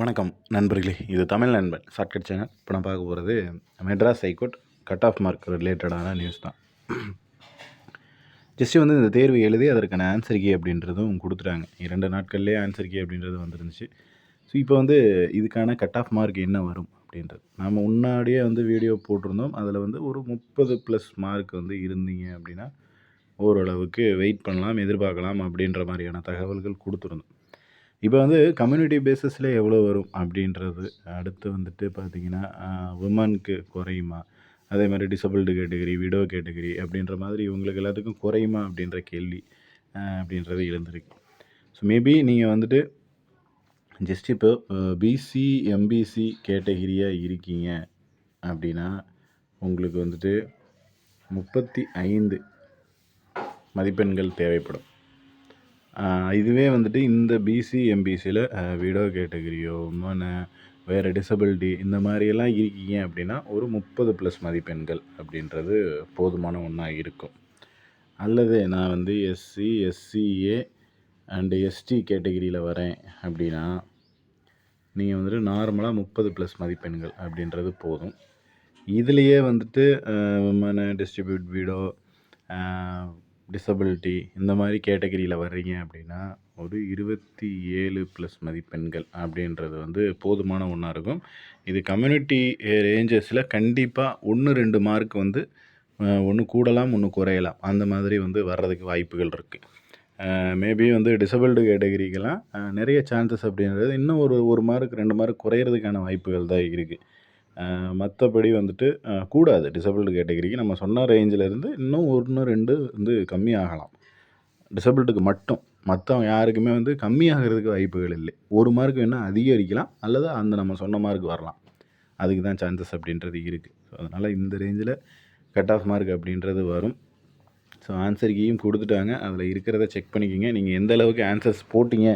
வணக்கம் நண்பர்களே, இது தமிழ் நண்பன் ஷார்ட்கட் சேனல். இப்போ நான் பார்க்க போகிறது Madras high court cut off mark ரிலேட்டடான நியூஸ் தான். ஜஸ்ட்டு வந்து இந்த தேர்வு எழுதி அதற்கான ஆன்சர் கீ அப்படின்றதும் கொடுத்துட்டாங்க. 2 நாட்கள்லேயே ஆன்சர் கீ அப்படின்றது வந்துருந்துச்சு. ஸோ இப்போ வந்து இதுக்கான கட் ஆஃப் மார்க் என்ன வரும் அப்படின்றது நம்ம முன்னாடியே வந்து வீடியோ போட்டிருந்தோம். அதில் வந்து ஒரு 30+ மார்க் வந்து இருந்தீங்க அப்படின்னா ஓரளவுக்கு வெயிட் பண்ணலாம், எதிர்பார்க்கலாம் அப்படின்ற மாதிரியான தகவல்கள் கொடுத்துருந்தோம். இப்போ வந்து கம்யூனிட்டி பேசிஸில் எவ்வளோ வரும் அப்படின்றது, அடுத்து வந்துட்டு பார்த்திங்கன்னா விமனுக்கு குறையுமா, அதே மாதிரி டிசபிள்டு கேட்டகரி, விடோ கேட்டகரி அப்படின்ற மாதிரி இவங்களுக்கு எல்லாத்துக்கும் குறையுமா அப்படின்ற கேள்வி அப்படின்றது எழுந்திருக்கு. ஸோ மேபி நீங்கள் வந்துட்டு ஜஸ்ட் இப்போ பிசி எம்பிசி கேட்டகிரியாக இருக்கீங்க அப்படின்னா உங்களுக்கு வந்துட்டு 35 மதிப்பெண்கள் தேவைப்படும். இதுவே வந்துட்டு இந்த பிசி எம்பிசியில் விடோ கேட்டகரியோ வேறு டிசபிலிட்டி இந்த மாதிரியெல்லாம் இருக்கீங்க அப்படின்னா ஒரு 30+ மதிப்பெண்கள் அப்படின்றது போதுமான ஒன்றா இருக்கும். அல்லது நான் வந்து எஸ்சி, எஸ்சிஏ அண்டு எஸ்டி கேட்டகிரியில் வரேன் அப்படின்னா நீங்கள் வந்துட்டு நார்மலாக 30+ மதிப்பெண்கள் அப்படின்றது போதும். இதுலேயே வந்துட்டு டிஸ்ட்ரிபியூட் விடோ, டிசபிலிட்டி இந்த மாதிரி கேட்டகரியில் வர்றீங்க அப்படின்னா ஒரு 27+ மதிப்பெண்கள் அப்படின்றது வந்து போதுமான ஒன்றா இருக்கும். இது கம்யூனிட்டி ரேஞ்சஸில் கண்டிப்பாக 1-2 மார்க் வந்து ஒன்று கூடலாம், ஒன்று குறையலாம். அந்த மாதிரி வந்து வர்றதுக்கு வாய்ப்புகள் இருக்குது. மேபி வந்து டிசபிள்டு கேட்டகரிக்கெல்லாம் நிறைய சான்சஸ் அப்படின்றது இன்னும் ஒரு மார்க் 2 மார்க் குறையிறதுக்கான வாய்ப்புகள் தான் இருக்குது. மற்றபடி வந்துட்டு கூடாது. டிசபிள்டு கேட்டகரிக்கு நம்ம சொன்ன ரேஞ்சிலேருந்து இன்னும் 1-2 வந்து கம்மியாகலாம் டிசபிள்டுக்கு மட்டும். மற்றவங்க யாருக்குமே வந்து கம்மியாகிறதுக்கு வாய்ப்புகள் இல்லை. 1 மார்க் வேணால் அதிகரிக்கலாம், அல்லது அந்த நம்ம சொன்ன மார்க் வரலாம். அதுக்கு தான் சான்சஸ் அப்படின்றது இருக்குது. ஸோ அதனால் இந்த ரேஞ்சில் கட் ஆஃப் மார்க் அப்படின்றது வரும். ஸோ ஆன்சர் கீயும் கொடுத்துட்டாங்க. அதில் இருக்கிறத செக் பண்ணிக்கோங்க. நீங்கள் எந்த அளவுக்கு ஆன்சர்ஸ் போட்டிங்க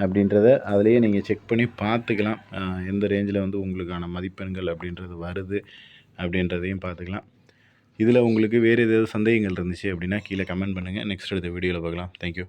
அப்படின்றத அதிலேயே நீங்கள் செக் பண்ணி பார்த்துக்கலாம். எந்த ரேஞ்சில் வந்து உங்களுக்கான மதிப்பெண்கள் அப்படின்றது வருது அப்படின்றதையும் பார்த்துக்கலாம். இதில் உங்களுக்கு வேறு ஏதாவது சந்தேகங்கள் இருந்துச்சு அப்படின்னா கீழே கமெண்ட் பண்ணுங்கள். நெக்ஸ்ட் அடுத்த வீடியோவில் பார்க்கலாம். தேங்க்யூ.